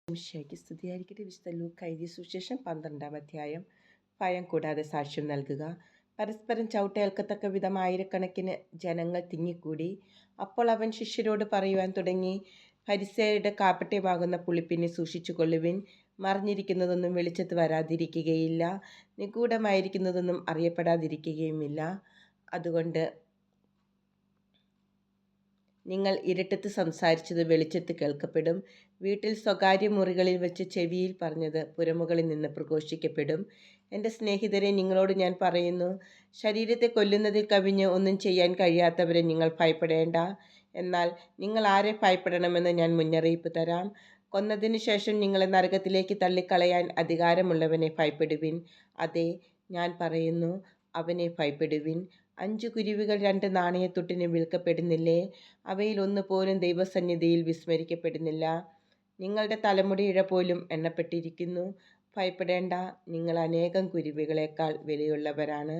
മിശിഹായ്ക്ക് സ്തുതിയായിരിക്കട്ടെ. വിശുദ്ധ ലൂക്കാ എഴുതിയ സുവിശേഷം 12-ാം അധ്യായം. ഭയം കൂടാതെ സാക്ഷ്യം നൽകുക. പരസ്പരം ചവിട്ടേൽക്കത്തക്ക വിധം ആയിരക്കണക്കിന് ജനങ്ങൾ തിങ്ങിക്കൂടി. അപ്പോൾ അവൻ ശിഷ്യരോട് പറയുവാൻ തുടങ്ങി, ഫരിസേയരുടെ കാപട്യമാകുന്ന പുളിപ്പിനെ സൂക്ഷിച്ചുകൊള്ളുവിൻ. മറിഞ്ഞിരിക്കുന്നതൊന്നും വെളിച്ചത്ത് വരാതിരിക്കുകയില്ല, നിഗൂഢമായിരിക്കുന്നതൊന്നും അറിയപ്പെടാതിരിക്കുകയുമില്ല. അതുകൊണ്ട് നിങ്ങൾ ഇരുട്ടത്ത് സംസാരിച്ചത് വെളിച്ചത്ത് കേൾക്കപ്പെടും, വീട്ടിൽ സ്വകാര്യ മുറികളിൽ വെച്ച് ചെവിയിൽ പറഞ്ഞത് പുരമുകളിൽ നിന്ന് പ്രഘോഷിക്കപ്പെടും. എൻ്റെ സ്നേഹിതരെ, നിങ്ങളോട് ഞാൻ പറയുന്നു, ശരീരത്തെ കൊല്ലുന്നതിൽ കവിഞ്ഞ് ഒന്നും ചെയ്യാൻ കഴിയാത്തവരെ നിങ്ങൾ ഭയപ്പെടേണ്ട. എന്നാൽ നിങ്ങൾ ആരെ ഭയപ്പെടണമെന്ന് ഞാൻ മുന്നറിയിപ്പ് തരാം. കൊന്നതിനു ശേഷം നിങ്ങളെ നരകത്തിലേക്ക് തള്ളിക്കളയാൻ അധികാരമുള്ളവനെ ഭയപ്പെടുവിൻ. അതെ, ഞാൻ പറയുന്നു, അവനെ ഭയപ്പെടുവിൻ. 5 കുരുവികൾ 2 നാണയത്തുട്ടിന് വിൽക്കപ്പെടുന്നില്ലേ? അവയിൽ ഒന്നുപോലും ദൈവസന്നിധിയിൽ വിസ്മരിക്കപ്പെടുന്നില്ല. നിങ്ങളുടെ തലമുടി ഇഴ പോലും എണ്ണപ്പെട്ടിരിക്കുന്നു. ഭയപ്പെടേണ്ട, നിങ്ങൾ അനേകം കുരുവികളെക്കാൾ വിലയുള്ളവരാണ്.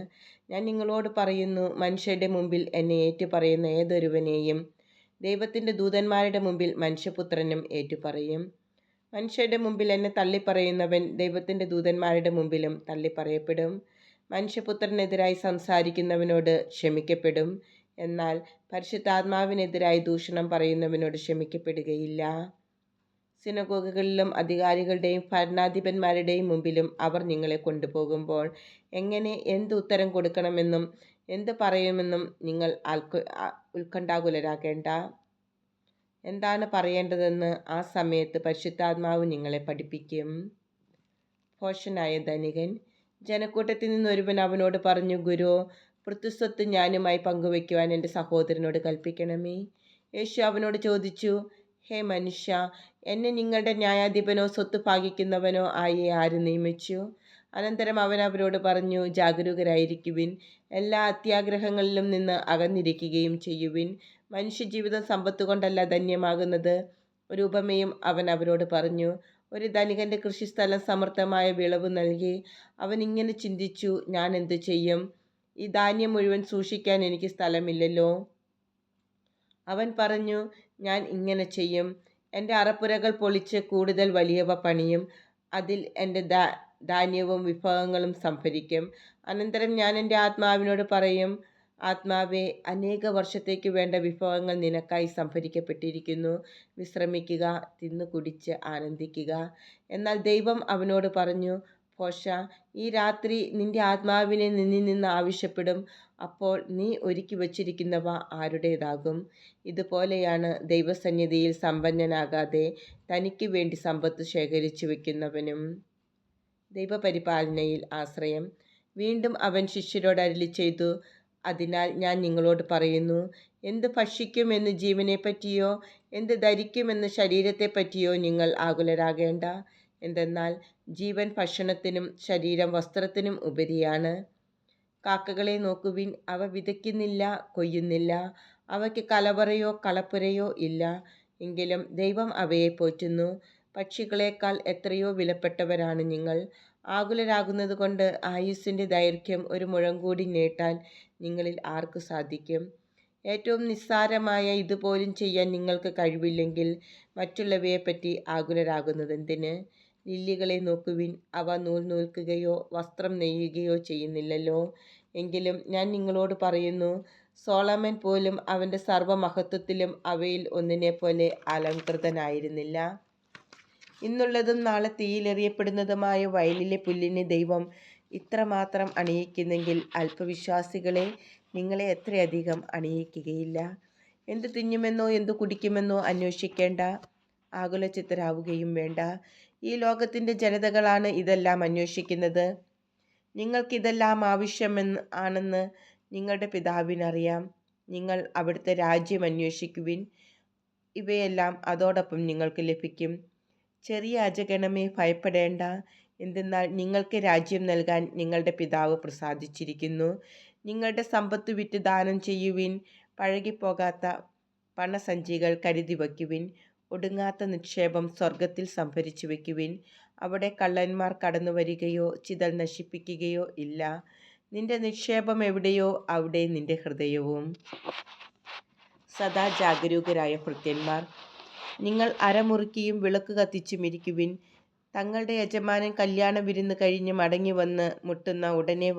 ഞാൻ നിങ്ങളോട് പറയുന്നു, മനുഷ്യരുടെ മുമ്പിൽ എന്നെ ഏറ്റുപറയുന്ന ഏതൊരുവനെയും ദൈവത്തിൻ്റെ ദൂതന്മാരുടെ മുമ്പിൽ മനുഷ്യപുത്രനും ഏറ്റുപറയും. മനുഷ്യരുടെ മുമ്പിൽ എന്നെ തള്ളിപ്പറയുന്നവൻ ദൈവത്തിൻ്റെ ദൂതന്മാരുടെ മുമ്പിലും തള്ളിപ്പറയപ്പെടും. മനുഷ്യപുത്രനെതിരായി സംസാരിക്കുന്നവനോട് ക്ഷമിക്കപ്പെടും, എന്നാൽ പരിശുദ്ധാത്മാവിനെതിരായി ദൂഷണം പറയുന്നവനോട് ക്ഷമിക്കപ്പെടുകയില്ല. സിനഗോഗുകളിലും അധികാരികളുടെയും ഭരണാധിപന്മാരുടെയും മുമ്പിലും അവർ നിങ്ങളെ കൊണ്ടുപോകുമ്പോൾ എങ്ങനെ എന്ത് ഉത്തരം കൊടുക്കണമെന്നും എന്ത് പറയുമെന്നും നിങ്ങൾ ഉത്കണ്ഠാകുലരാകേണ്ട. എന്താണ് പറയേണ്ടതെന്ന് ആ സമയത്ത് പരിശുദ്ധാത്മാവ് നിങ്ങളെ പഠിപ്പിക്കും. ഭോഷനായ ധനികൻ. ജനക്കൂട്ടത്തിൽ നിന്നൊരുവൻ അവനോട് പറഞ്ഞു, ഗുരു, പൃഥ്വിസ്വത്ത് ഞാനുമായി പങ്കുവയ്ക്കുവാൻ എൻ്റെ സഹോദരനോട് കൽപ്പിക്കണമേ. യേശു അവനോട് ചോദിച്ചു, ഹേ മനുഷ്യ, എന്നെ നിങ്ങളുടെ ന്യായാധിപനോ സ്വത്ത് ഭാഗിക്കുന്നവനോ ആയി ആര് നിയമിച്ചു? അനന്തരം അവൻ അവരോട് പറഞ്ഞു, ജാഗരൂകരായിരിക്കുവിൻ, എല്ലാ അത്യാഗ്രഹങ്ങളിലും നിന്ന് അകന്നിരിക്കുകയും ചെയ്യുവിൻ. മനുഷ്യജീവിതം സമ്പത്ത് കൊണ്ടല്ല ധന്യമാകുന്നത്. ഒരു ഉപമയും അവൻ അവരോട് പറഞ്ഞു. ഒരു ധനികൻ്റെ കൃഷിസ്ഥലം സമൃദ്ധമായ വിളവ് നൽകി. അവൻ ഇങ്ങനെ ചിന്തിച്ചു, ഞാൻ എന്തു ചെയ്യും? ഈ ധാന്യം മുഴുവൻ സൂക്ഷിക്കാൻ എനിക്ക് സ്ഥലമില്ലല്ലോ. അവൻ പറഞ്ഞു, ഞാൻ ഇങ്ങനെ ചെയ്യും, എൻ്റെ അറപ്പുരകൾ പൊളിച്ച് കൂടുതൽ വലിയവ പണിയും. അതിൽ എൻ്റെ ധാന്യവും വിഭവങ്ങളും സംഭരിക്കും. അനന്തരം ഞാൻ എൻ്റെ ആത്മാവിനോട് പറയും, ആത്മാവേ, അനേക വർഷത്തേക്ക് വേണ്ട വിഭവങ്ങൾ നിനക്കായി സംഭരിക്കപ്പെട്ടിരിക്കുന്നു. വിശ്രമിക്കുക, തിന്നു കുടിച്ച് ആനന്ദിക്കുക. എന്നാൽ ദൈവം അവനോട് പറഞ്ഞു, ഭോഷ, ഈ രാത്രി നിന്റെ ആത്മാവിനെ നിന്നിൽ നിന്ന് ആവശ്യപ്പെടും. അപ്പോൾ നീ ഒരുക്കി വച്ചിരിക്കുന്നവ ആരുടേതാകും? ഇതുപോലെയാണ് ദൈവസന്നിധിയിൽ സമ്പന്നനാകാതെ തനിക്ക് വേണ്ടി സമ്പത്ത് ശേഖരിച്ചു വയ്ക്കുന്നവനും. ദൈവപരിപാലനയിൽ ആശ്രയം. വീണ്ടും അവൻ ശിഷ്യരോട് അരുളിച്ചെയ്തു, അതിനാൽ ഞാൻ നിങ്ങളോട് പറയുന്നു, എന്ത് ഭക്ഷിക്കുമെന്ന് ജീവനെപ്പറ്റിയോ എന്ത് ധരിക്കുമെന്ന് ശരീരത്തെപ്പറ്റിയോ നിങ്ങൾ ആകുലരാകേണ്ട. എന്തെന്നാൽ ജീവൻ ഭക്ഷണത്തിനും ശരീരം വസ്ത്രത്തിനും ഉപരിയാണ്. കാക്കകളെ നോക്കുവിൻ, അവ വിതയ്ക്കുന്നില്ല, കൊയ്യുന്നില്ല, അവയ്ക്ക് കലവറയോ കളപ്പുരയോ ഇല്ല, എങ്കിലും ദൈവം അവയെ പോറ്റുന്നു. പക്ഷികളേക്കാൾ എത്രയോ വിലപ്പെട്ടവരാണ് നിങ്ങൾ. ആകുലരാകുന്നത് കൊണ്ട് ആയുസ്സിൻ്റെ ദൈർഘ്യം ഒരു മുഴം കൂടി നീട്ടാൻ നിങ്ങളിൽ ആർക്ക് സാധിക്കും? ഏറ്റവും നിസ്സാരമായ ഇതുപോലും ചെയ്യാൻ നിങ്ങൾക്ക് കഴിവില്ലെങ്കിൽ മറ്റുള്ളവയെപ്പറ്റി ആകുലരാകുന്നതെന്തിന്? ലില്ലികളെ നോക്കുവിൻ, അവ നൂൽ നൂൽക്കുകയോ വസ്ത്രം നെയ്യുകയോ ചെയ്യുന്നില്ലല്ലോ. എങ്കിലും ഞാൻ നിങ്ങളോട് പറയുന്നു, സോളമൻ പോലും അവൻ്റെ സർവ്വമഹത്വത്തിലും അവയിൽ ഒന്നിനെപ്പോലെ അലങ്കൃതനായിരുന്നില്ല. ഇന്നുള്ളതും നാളെ തീയിലെറിയപ്പെടുന്നതുമായ വയലിലെ പുല്ലിനെ ദൈവം ഇത്രമാത്രം അണിയിക്കുന്നെങ്കിൽ അല്പവിശ്വാസികളെ, നിങ്ങളെ എത്രയധികം അണിയിക്കുകയില്ല. എന്തു തിന്നുമെന്നോ എന്തു കുടിക്കുമെന്നോ അന്വേഷിക്കേണ്ട, ആകുലചിത്തരാവുകയും വേണ്ട. ഈ ലോകത്തിൻ്റെ ജനതകളാണ് ഇതെല്ലാം അന്വേഷിക്കുന്നത്. നിങ്ങൾക്കിതെല്ലാം ആണെന്ന് നിങ്ങളുടെ പിതാവിനറിയാം. നിങ്ങൾ അവിടുത്തെ രാജ്യം അന്വേഷിക്കുവിൻ, ഇവയെല്ലാം അതോടൊപ്പം നിങ്ങൾക്ക് ലഭിക്കും. ചെറിയ അജഗണമേ, ഭയപ്പെടേണ്ട. എന്തെന്നാൽ നിങ്ങൾക്ക് രാജ്യം നൽകാൻ നിങ്ങളുടെ പിതാവ് പ്രസാദിച്ചിരിക്കുന്നു. നിങ്ങളുടെ സമ്പത്ത് വിറ്റ് ദാനം ചെയ്യുവിൻ. പഴകിപ്പോകാത്ത പണസഞ്ചികൾ കരുതി വയ്ക്കുവിൻ. ഒടുങ്ങാത്ത നിക്ഷേപം സ്വർഗത്തിൽ സംഭരിച്ചു വയ്ക്കുവിൻ. അവിടെ കള്ളന്മാർ കടന്നു വരികയോ ചിതൽ നശിപ്പിക്കുകയോ ഇല്ല. നിന്റെ നിക്ഷേപം എവിടെയോ അവിടെ നിന്റെ ഹൃദയവും. സദാ ജാഗരൂകരായ ഭൃത്യന്മാർ. നിങ്ങൾ അരമുറുക്കിയും വിളക്ക് കത്തിച്ചും ഇരിക്കുവിൻ. തങ്ങളുടെ യജമാനൻ കല്യാണ വിരുന്ന് കഴിഞ്ഞ് മടങ്ങി വന്ന് മുട്ടുന്ന ഉടനെ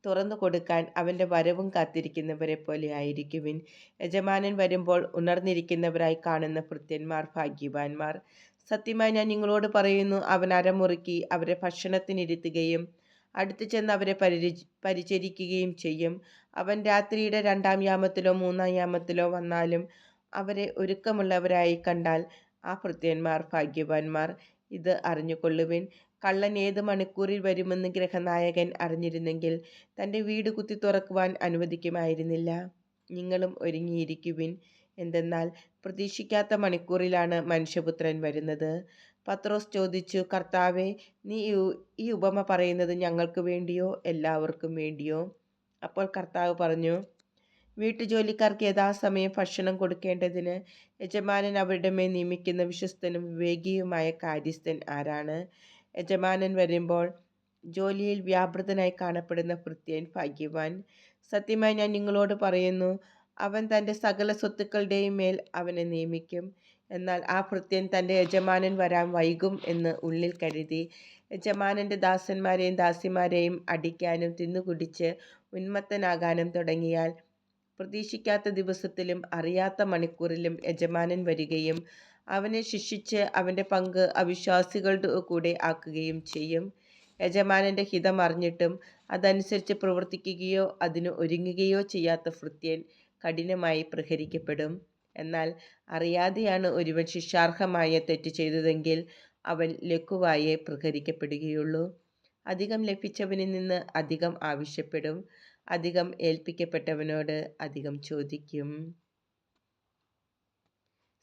തുറന്നു കൊടുക്കാൻ അവൻ്റെ വരവും കാത്തിരിക്കുന്നവരെ പോലെ ആയിരിക്കുവിൻ. യജമാനൻ വരുമ്പോൾ ഉണർന്നിരിക്കുന്നവരായി കാണുന്ന ഭൃത്യന്മാർ ഭാഗ്യവാന്മാർ. സത്യമായി ഞാൻ നിങ്ങളോട് പറയുന്നു, അവൻ അരമുറുക്കി അവരെ ഭക്ഷണത്തിനിരുത്തുകയും അടുത്തു ചെന്ന് അവരെ പരിചരിക്കുകയും ചെയ്യും. അവൻ രാത്രിയുടെ 2-ാം യാമത്തിലോ 3-ാം യാമത്തിലോ വന്നാലും അവരെ ഒരുക്കമുള്ളവരായി കണ്ടാൽ ആ ഭൃത്യന്മാർ ഭാഗ്യവാന്മാർ. ഇത് അറിഞ്ഞുകൊള്ളുവിൻ, കള്ളൻ ഏത് മണിക്കൂറിൽ വരുമെന്ന് ഗൃഹനായകൻ അറിഞ്ഞിരുന്നെങ്കിൽ തൻ്റെ വീട് കുത്തി തുറക്കുവാൻ അനുവദിക്കുമായിരുന്നില്ല. നിങ്ങളും ഒരുങ്ങിയിരിക്കുവിൻ, എന്തെന്നാൽ പ്രതീക്ഷിക്കാത്ത മണിക്കൂറിലാണ് മനുഷ്യപുത്രൻ വരുന്നത്. പത്രോസ് ചോദിച്ചു, കർത്താവേ, നീ ഈ ഉപമ പറയുന്നത് ഞങ്ങൾക്ക് വേണ്ടിയോ എല്ലാവർക്കും വേണ്ടിയോ? അപ്പോൾ കർത്താവ് പറഞ്ഞു, വീട്ടുജോലിക്കാർക്ക് യഥാസമയം ഭക്ഷണം കൊടുക്കേണ്ടതിന് യജമാനൻ അവരുടെ മേൽ നിയമിക്കുന്ന വിശ്വസ്തനും വിവേകിയുമായ കാര്യസ്ഥൻ ആരാണ്? യജമാനൻ വരുമ്പോൾ ജോലിയിൽ വ്യാപൃതനായി കാണപ്പെടുന്ന ഭൃത്യൻ ഭാഗ്യവാൻ. സത്യമായി ഞാൻ നിങ്ങളോട് പറയുന്നു, അവൻ തൻ്റെ സകല സ്വത്തുക്കളുടെയും മേൽ അവനെ നിയമിക്കും. എന്നാൽ ആ ഭൃത്യൻ തൻ്റെ യജമാനൻ വരാൻ വൈകും എന്ന് ഉള്ളിൽ കരുതി യജമാനൻ്റെ ദാസന്മാരെയും ദാസിമാരെയും അടിക്കാനും തിന്നുകുടിച്ച് ഉന്മത്തനാകാനും തുടങ്ങിയാൽ പ്രതീക്ഷിക്കാത്ത ദിവസത്തിലും അറിയാത്ത മണിക്കൂറിലും യജമാനൻ വരികയും അവനെ ശിക്ഷിച്ച് അവൻ്റെ പങ്ക് അവിശ്വാസികളുടെ കൂടെ ആക്കുകയും ചെയ്യും. യജമാനൻ്റെ ഹിതം അറിഞ്ഞിട്ടും അതനുസരിച്ച് പ്രവർത്തിക്കുകയോ അതിന് ഒരുങ്ങുകയോ ചെയ്യാത്ത ഭൃത്യൻ കഠിനമായി പ്രഹരിക്കപ്പെടും. എന്നാൽ അറിയാതെയാണ് ഒരുവൻ ശിക്ഷാർഹമായ തെറ്റ് ചെയ്തതെങ്കിൽ അവൻ ലഘുവായേ പ്രഹരിക്കപ്പെടുകയുള്ളൂ. അധികം ലഭിച്ചവനിൽ നിന്ന് അധികം ആവശ്യപ്പെടും, അധികം ഏൽപ്പിക്കപ്പെട്ടവനോട് അധികം ചോദിക്കും.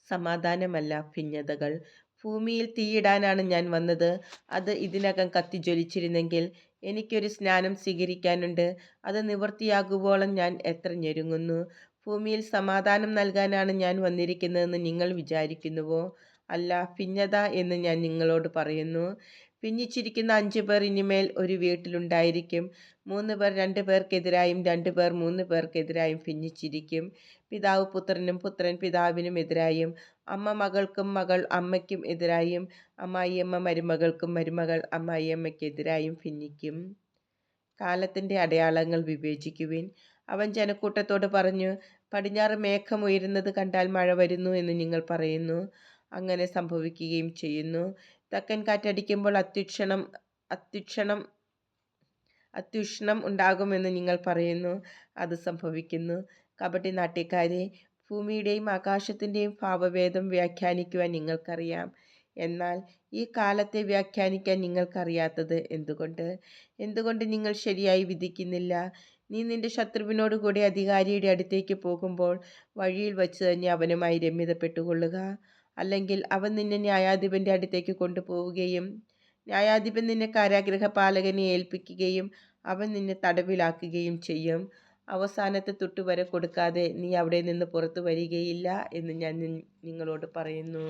സമാധാനമല്ല, ഭിന്നതകൾ. ഭൂമിയിൽ തീയിടാനാണ് ഞാൻ വന്നത്. അത് ഇതിനകം കത്തിജ്വലിച്ചിരുന്നെങ്കിൽ എനിക്കൊരു സ്നാനം സ്വീകരിക്കാനുണ്ട്. അത് നിവൃത്തിയാകുവോളം ഞാൻ എത്ര ഞെരുങ്ങുന്നു. ഭൂമിയിൽ സമാധാനം നൽകാനാണ് ഞാൻ വന്നിരിക്കുന്നതെന്ന് നിങ്ങൾ വിചാരിക്കുന്നുവോ? അല്ല, ഭിന്നത എന്ന് ഞാൻ നിങ്ങളോട് പറയുന്നു. ഭിന്നിച്ചിരിക്കുന്ന 5 പേർ ഇനിമേൽ ഒരു വീട്ടിലുണ്ടായിരിക്കും. 3 പേർ 2 പേർക്കെതിരായും 2 പേർ 3 പേർക്കെതിരായും ഭിന്നിച്ചിരിക്കും. പിതാവ് പുത്രനും പുത്രൻ പിതാവിനും എതിരായും അമ്മ മകൾക്കും മകൾ അമ്മയ്ക്കും എതിരായും അമ്മായിയമ്മ മരുമകൾക്കും മരുമകൾ അമ്മായിയമ്മയ്ക്കെതിരായും ഭിന്നിക്കും. കാലത്തിൻ്റെ അടയാളങ്ങൾ വിവേചിക്കുവിൻ. അവൻ ജനക്കൂട്ടത്തോട് പറഞ്ഞു, പടിഞ്ഞാറ് മേഘം ഉയരുന്നത് കണ്ടാൽ മഴ വരുന്നു എന്ന് നിങ്ങൾ പറയുന്നു. അങ്ങനെ സംഭവിക്കുകയും ചെയ്യുന്നു. തെക്കൻ കാറ്റടിക്കുമ്പോൾ അത്യുഷ്ണം ഉണ്ടാകുമെന്ന് നിങ്ങൾ പറയുന്നു. അത് സംഭവിക്കുന്നു. കപടി നാട്യക്കാരെ, ഭൂമിയുടെയും ആകാശത്തിൻ്റെയും ഭാവഭേദം വ്യാഖ്യാനിക്കുവാൻ നിങ്ങൾക്കറിയാം. എന്നാൽ ഈ കാലത്തെ വ്യാഖ്യാനിക്കാൻ നിങ്ങൾക്കറിയാത്തത് എന്തുകൊണ്ട് നിങ്ങൾ ശരിയായി വിധിക്കുന്നില്ല? നീ നിന്റെ ശത്രുവിനോട് കൂടി അധികാരിയുടെ അടുത്തേക്ക് പോകുമ്പോൾ വഴിയിൽ വച്ച് തന്നെ അവനുമായി രമ്യതപ്പെട്ടുകൊള്ളുക. അല്ലെങ്കിൽ അവൻ നിന്നെ ന്യായാധിപൻ്റെ അടുത്തേക്ക് കൊണ്ടുപോവുകയും ന്യായാധിപൻ നിന്നെ കാരാഗൃഹപാലകനെ ഏൽപ്പിക്കുകയും അവൻ നിന്നെ തടവിലാക്കുകയും ചെയ്യും. അവസാനത്തെ തുട്ടുവരെ കൊടുക്കാതെ നീ അവിടെ നിന്ന് പുറത്തു വരികയില്ല എന്ന് ഞാൻ നിങ്ങളോട് പറയുന്നു.